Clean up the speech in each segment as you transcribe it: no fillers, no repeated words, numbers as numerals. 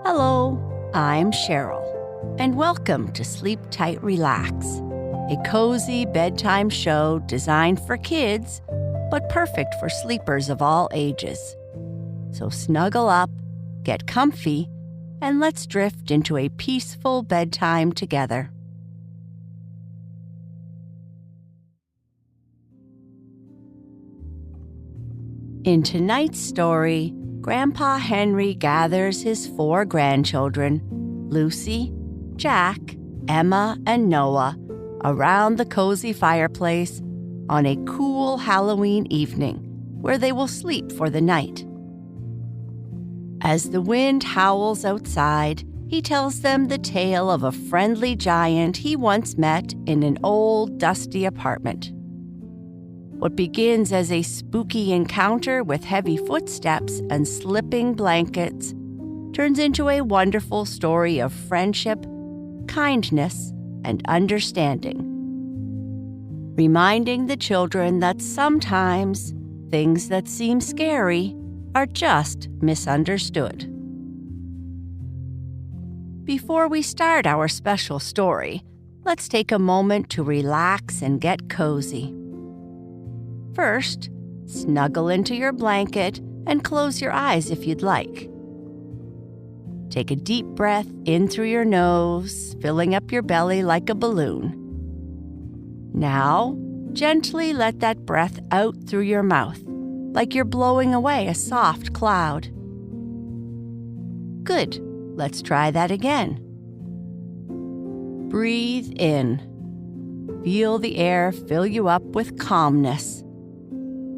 Hello, I'm Sheryl, and welcome to Sleep Tight Relax, a cozy bedtime show designed for kids, but perfect for sleepers of all ages. So snuggle up, get comfy, and let's drift into a peaceful bedtime together. In tonight's story, Grandpa Henry gathers his 4 grandchildren, Lucy, Jack, Emma, and Noah, around the cozy fireplace on a cool Halloween evening where they will sleep for the night. As the wind howls outside, he tells them the tale of a friendly giant he once met in an old, dusty apartment. What begins as a spooky encounter with heavy footsteps and slipping blankets turns into a wonderful story of friendship, kindness, and understanding, reminding the children that sometimes things that seem scary are just misunderstood. Before we start our special story, let's take a moment to relax and get cozy. First, snuggle into your blanket and close your eyes if you'd like. Take a deep breath in through your nose, filling up your belly like a balloon. Now, gently let that breath out through your mouth, like you're blowing away a soft cloud. Good. Let's try that again. Breathe in. Feel the air fill you up with calmness.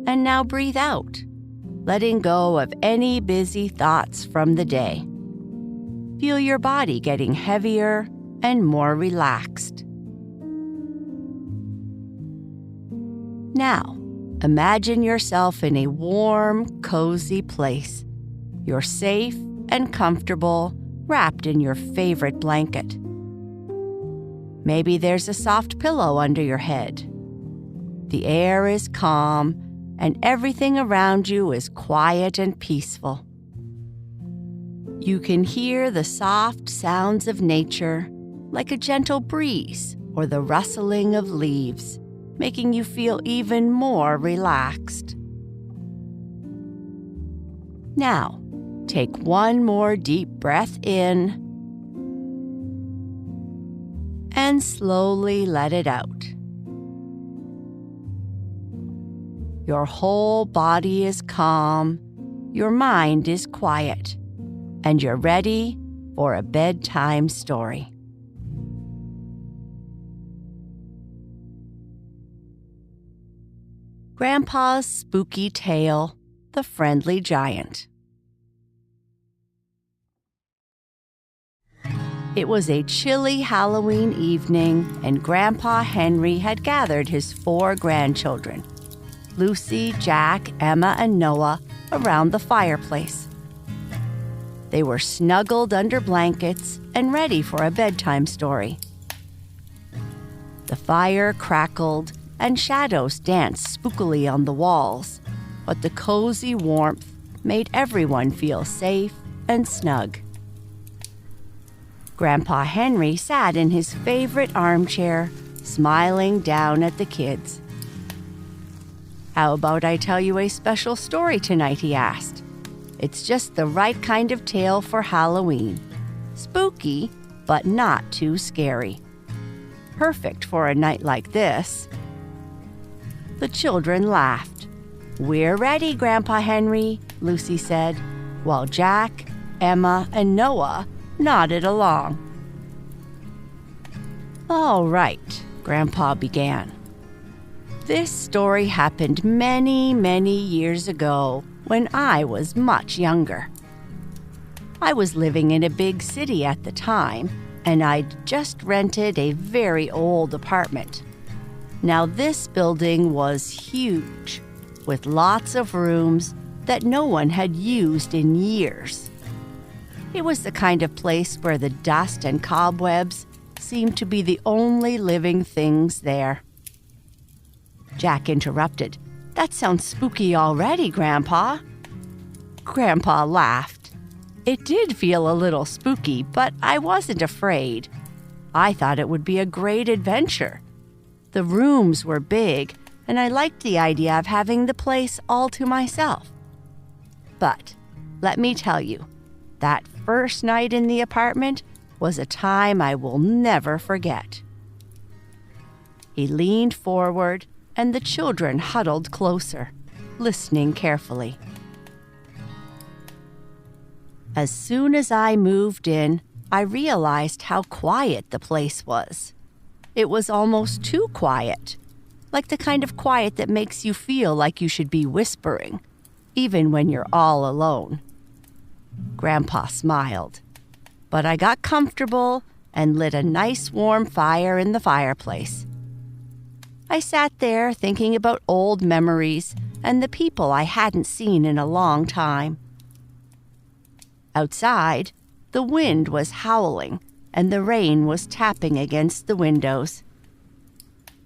And now breathe out, letting go of any busy thoughts from the day. Feel your body getting heavier and more relaxed. Now, imagine yourself in a warm, cozy place. You're safe and comfortable, wrapped in your favorite blanket. Maybe there's a soft pillow under your head. The air is calm, and everything around you is quiet and peaceful. You can hear the soft sounds of nature, like a gentle breeze or the rustling of leaves, making you feel even more relaxed. Now, take one more deep breath in and slowly let it out. Your whole body is calm, your mind is quiet, and you're ready for a bedtime story. Grandpa's Spooky Tale, The Friendly Giant. It was a chilly Halloween evening, and Grandpa Henry had gathered his 4 grandchildren, Lucy, Jack, Emma, and Noah, around the fireplace. They were snuggled under blankets and ready for a bedtime story. The fire crackled and shadows danced spookily on the walls, but the cozy warmth made everyone feel safe and snug. Grandpa Henry sat in his favorite armchair, smiling down at the kids. "How about I tell you a special story tonight?" he asked. "It's just the right kind of tale for Halloween. Spooky, but not too scary. Perfect for a night like this." The children laughed. "We're ready, Grandpa Henry," Lucy said, while Jack, Emma, and Noah nodded along. "All right," Grandpa began. "This story happened many, many years ago when I was much younger. I was living in a big city at the time, and I'd just rented a very old apartment. Now, this building was huge, with lots of rooms that no one had used in years. It was the kind of place where the dust and cobwebs seemed to be the only living things there." Jack interrupted. That sounds spooky already, Grandpa." Grandpa laughed. It did feel a little spooky, but I wasn't afraid. I thought it would be a great adventure. The rooms were big, and I liked the idea of having the place all to myself. But let me tell you, that first night in the apartment was a time I will never forget. He leaned forward, and the children huddled closer, listening carefully. As soon as I moved in, I realized how quiet the place was. It was almost too quiet, like the kind of quiet that makes you feel like you should be whispering, even when you're all alone. Grandpa smiled, but I got comfortable and lit a nice warm fire in the fireplace. I sat there thinking about old memories and the people I hadn't seen in a long time. Outside, the wind was howling and the rain was tapping against the windows.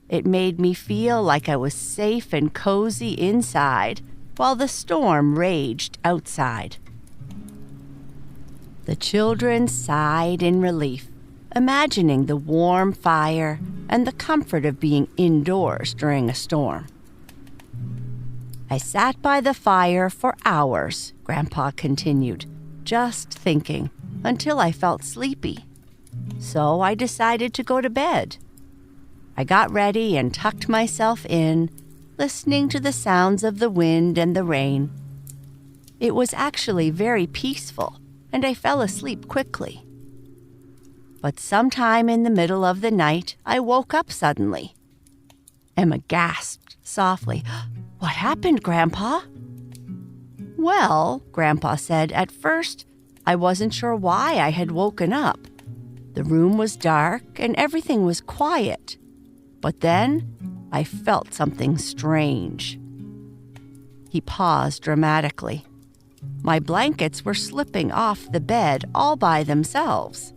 It made me feel like I was safe and cozy inside while the storm raged outside. The children sighed in relief, imagining the warm fire and the comfort of being indoors during a storm. I sat by the fire for hours, Grandpa continued, just thinking, until I felt sleepy. So I decided to go to bed. I got ready and tucked myself in, listening to the sounds of the wind and the rain. It was actually very peaceful, and I fell asleep quickly. But sometime in the middle of the night, I woke up suddenly. Emma gasped softly. "What happened, Grandpa?" "Well," Grandpa said, "at first, I wasn't sure why I had woken up. The room was dark and everything was quiet. But then, I felt something strange." He paused dramatically. My blankets were slipping off the bed all by themselves.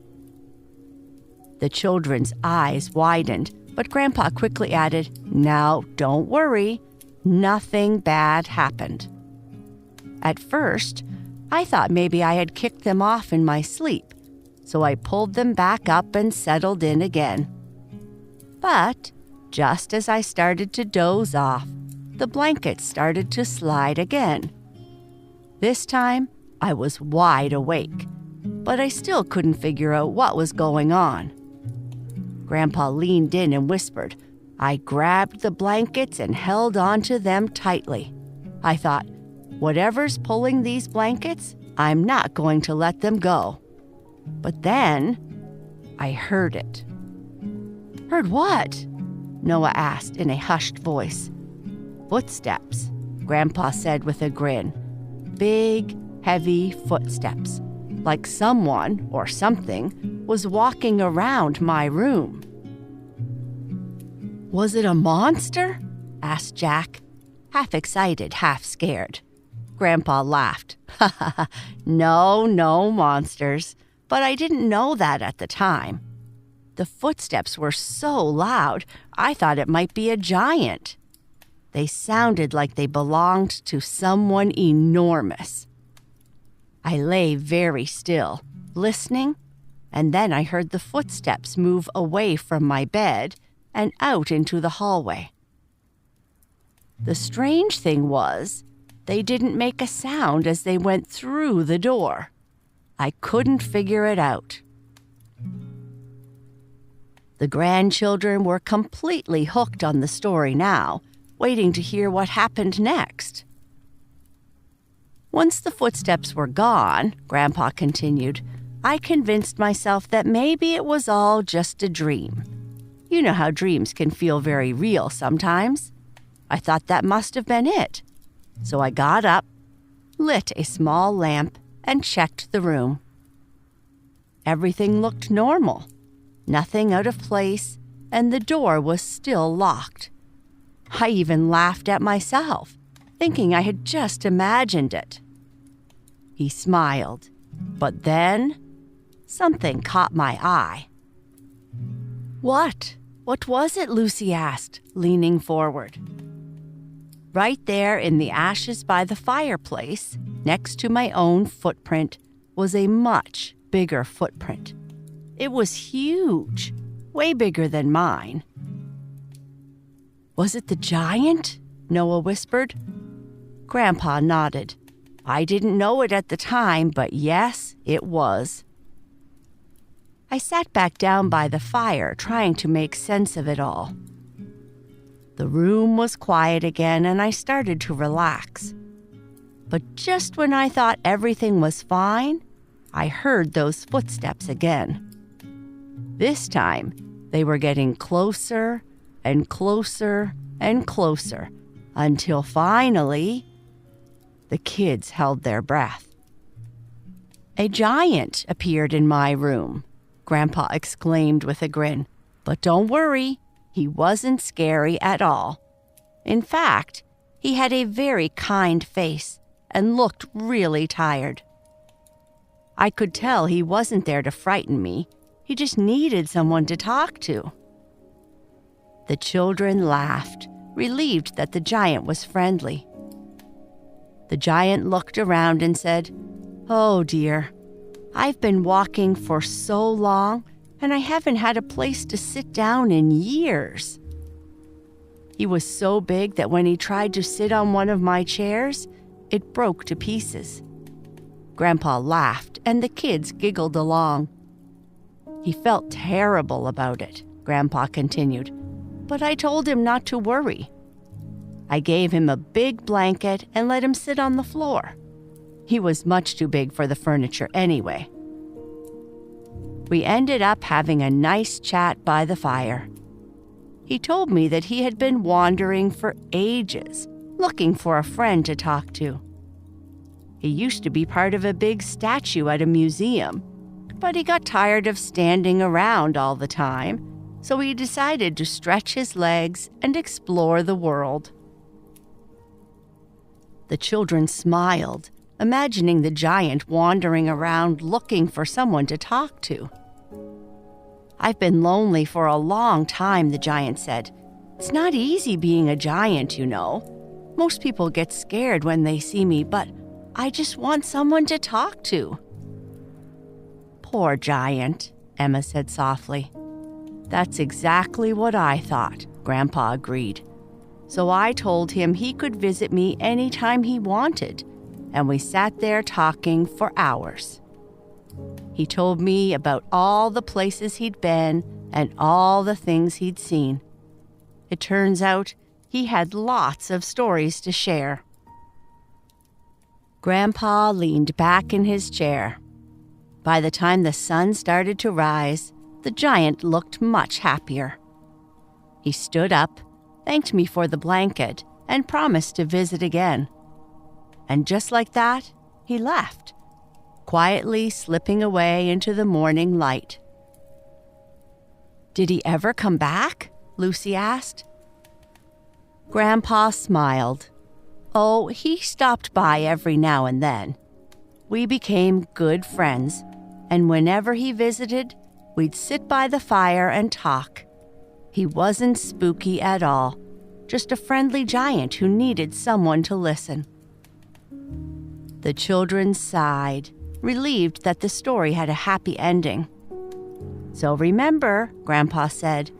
The children's eyes widened, but Grandpa quickly added, "Now, don't worry. Nothing bad happened." At first, I thought maybe I had kicked them off in my sleep, so I pulled them back up and settled in again. But just as I started to doze off, the blankets started to slide again. This time, I was wide awake, but I still couldn't figure out what was going on. Grandpa leaned in and whispered. I grabbed the blankets and held onto them tightly. I thought, whatever's pulling these blankets, I'm not going to let them go. But then, I heard it. "Heard what?" Noah asked in a hushed voice. "Footsteps," Grandpa said with a grin. "Big, heavy footsteps, like someone or something was walking around my room." "Was it a monster?" asked Jack, half excited, half scared. Grandpa laughed. No monsters. But I didn't know that at the time. The footsteps were so loud, I thought it might be a giant. They sounded like they belonged to someone enormous. I lay very still, listening, and then I heard the footsteps move away from my bed and out into the hallway. The strange thing was, they didn't make a sound as they went through the door. I couldn't figure it out. The grandchildren were completely hooked on the story now, waiting to hear what happened next. Once the footsteps were gone, Grandpa continued, I convinced myself that maybe it was all just a dream. You know how dreams can feel very real sometimes. I thought that must have been it. So I got up, lit a small lamp, and checked the room. Everything looked normal, nothing out of place, and the door was still locked. I even laughed at myself, thinking I had just imagined it. He smiled, but then something caught my eye. "What? What was it?" Lucy asked, leaning forward. Right there in the ashes by the fireplace, next to my own footprint, was a much bigger footprint. It was huge, way bigger than mine. "Was it the giant?" Noah whispered. Grandpa nodded. I didn't know it at the time, but yes, it was. I sat back down by the fire, trying to make sense of it all. The room was quiet again, and I started to relax. But just when I thought everything was fine, I heard those footsteps again. This time, they were getting closer and closer and closer, until finally, the kids held their breath. "A giant appeared in my room," Grandpa exclaimed with a grin. "But don't worry, he wasn't scary at all. In fact, he had a very kind face and looked really tired. I could tell he wasn't there to frighten me. He just needed someone to talk to." The children laughed, relieved that the giant was friendly. The giant looked around and said, "Oh dear, I've been walking for so long, and I haven't had a place to sit down in years." He was so big that when he tried to sit on one of my chairs, it broke to pieces. Grandpa laughed, and the kids giggled along. "He felt terrible about it," Grandpa continued, "but I told him not to worry. I gave him a big blanket and let him sit on the floor. He was much too big for the furniture anyway." We ended up having a nice chat by the fire. He told me that he had been wandering for ages, looking for a friend to talk to. He used to be part of a big statue at a museum, but he got tired of standing around all the time, so he decided to stretch his legs and explore the world. The children smiled, imagining the giant wandering around looking for someone to talk to. "I've been lonely for a long time," the giant said. "It's not easy being a giant, you know. Most people get scared when they see me, but I just want someone to talk to." "Poor giant," Emma said softly. "That's exactly what I thought," Grandpa agreed. So I told him he could visit me anytime he wanted, and we sat there talking for hours. He told me about all the places he'd been and all the things he'd seen. It turns out he had lots of stories to share. Grandpa leaned back in his chair. By the time the sun started to rise, the giant looked much happier. He stood up, thanked me for the blanket, and promised to visit again. And just like that, he left, quietly slipping away into the morning light. "Did he ever come back?" Lucy asked. Grandpa smiled. "Oh, he stopped by every now and then. We became good friends, and whenever he visited, we'd sit by the fire and talk. He wasn't spooky at all, just a friendly giant who needed someone to listen." The children sighed, relieved that the story had a happy ending. "So remember," Grandpa said,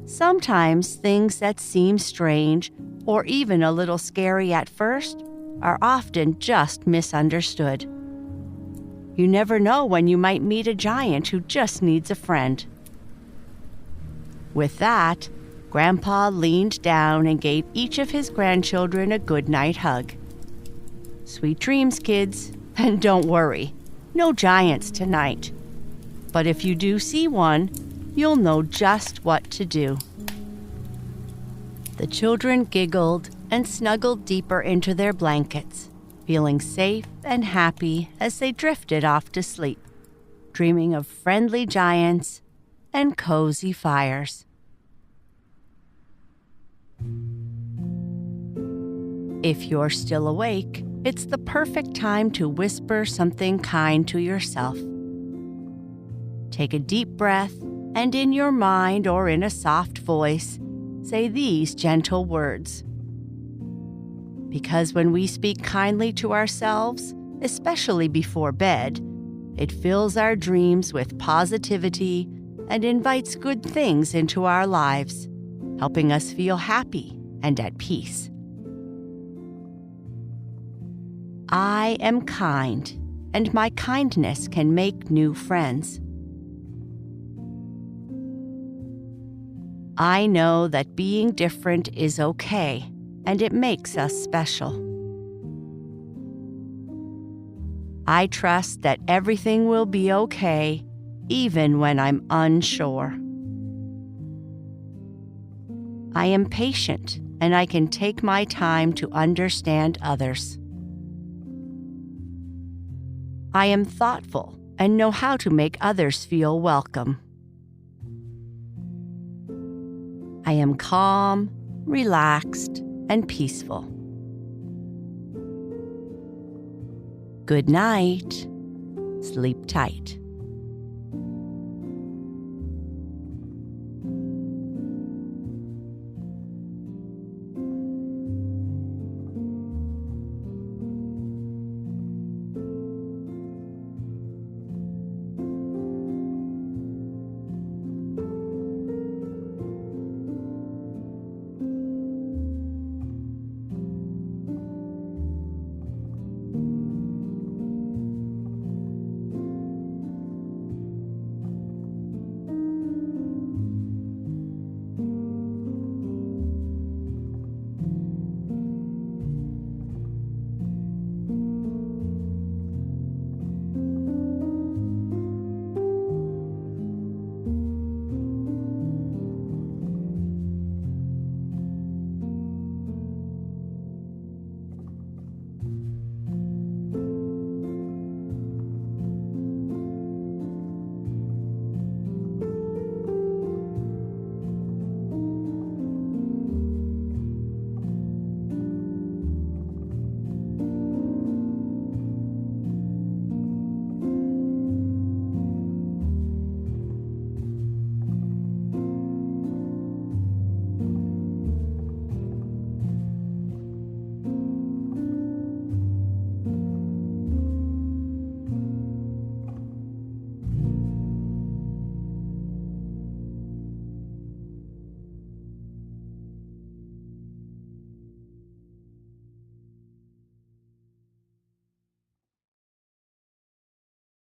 "sometimes things that seem strange or even a little scary at first are often just misunderstood. You never know when you might meet a giant who just needs a friend." With that, Grandpa leaned down and gave each of his grandchildren a good-night hug. "Sweet dreams, kids, and don't worry, no giants tonight. But if you do see one, you'll know just what to do." The children giggled and snuggled deeper into their blankets, feeling safe and happy as they drifted off to sleep, dreaming of friendly giants and cozy fires. If you're still awake, it's the perfect time to whisper something kind to yourself. Take a deep breath, and in your mind or in a soft voice, say these gentle words. Because when we speak kindly to ourselves, especially before bed, it fills our dreams with positivity and invites good things into our lives, helping us feel happy and at peace. I am kind, and my kindness can make new friends. I know that being different is okay, and it makes us special. I trust that everything will be okay, even when I'm unsure. I am patient, and I can take my time to understand others. I am thoughtful and know how to make others feel welcome. I am calm, relaxed, and peaceful. Good night. Sleep tight.